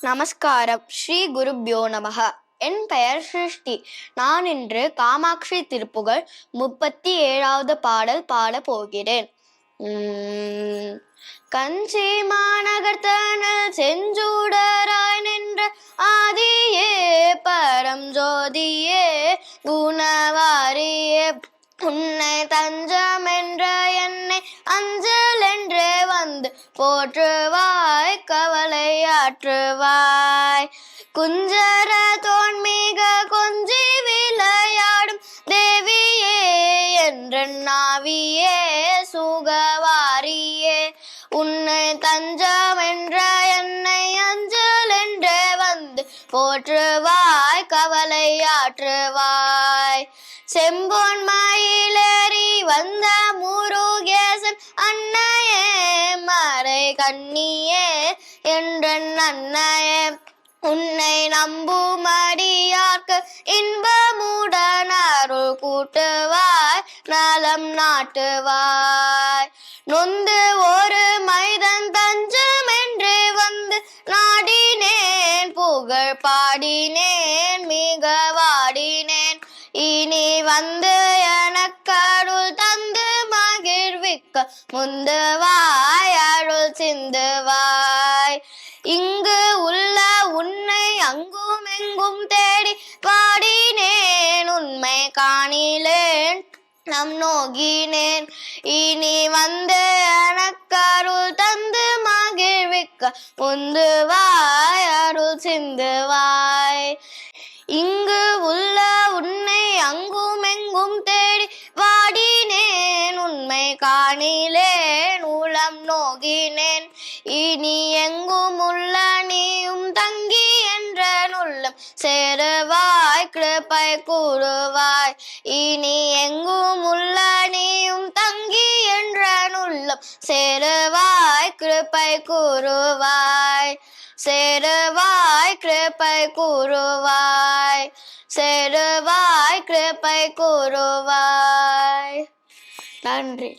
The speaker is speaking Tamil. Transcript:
நமஸ்காரம். ஸ்ரீ குருப்யோ நமக. என் பெயர் சிருஷ்டி. நான் இன்று காமாட்சி திருப்புகழ் 37வது பாடல் பாட போகிறேன். கஞ்சி மாநகர்த்தனல் செஞ்சூடராய் நின்ற ஆதியே பரம் ஜோதியே குணவாரியே உன்னை தஞ்சம் என்ற என்னை அஞ்சல் என்றே வந்து போற்றுவாய் கவலையாற்றுவாய். குஞ்சர தோன்மிக கொஞ்சி விளையாடும் தேவியே என்றன் நாவியே சுகவாரியே உன்னை தஞ்சம் என்ற என்னை அஞ்சல் என்றே வந்து போற்றுவாய் கவலையாற்றுவாய். செம்பொன் மயிலேறி வந்த முருகேசன் அன்னையே மறை கண்ணியே என்றன் அன்னையே உன்னை நம்புமடியார்க்கு இன்பமுடன் அருள் கூட்டுவாய் நலம் நாட்டுவாய். நொந்து ஒரு மைதன் தஞ்சம் என்று வந்து நாடினேன் புகழ் பாடினேன் மிக வாடினேன். இனி வந்து எனக்கருள் தந்து மகிழ்விக்க முந்துவாய் அருள் சிந்துவாய். இங்கு உள்ள உன்னை அங்கும் எங்கும் தேடி பாடினேன் உண்மை காணிலேன் நம் நோகினேன். இனி வந்து எனக்கருள் தந்து மகிழ்விக்க முந்துவாய் அருள் சிந்துவாய். இங்கு உள்ள உன்னை அங்கும் எங்கும் தேடி வாடினேன் உண்மை காணிலேன் உளம் நோகினேன். இனி எங்கும் உள்ள நீயும் தங்கி என்ற உள்ளம் சேருவாய் கிருபை கூறுவாய். இனி எங்கும் உள்ள நீயும் தங்கி என்ற உள்ளம் சேருவாய் கிருபை கூறுவாய். சேருவாய் கிருபை கூறுவாய். சேருவாய் கிருபை கூறுவாய். நன்றி.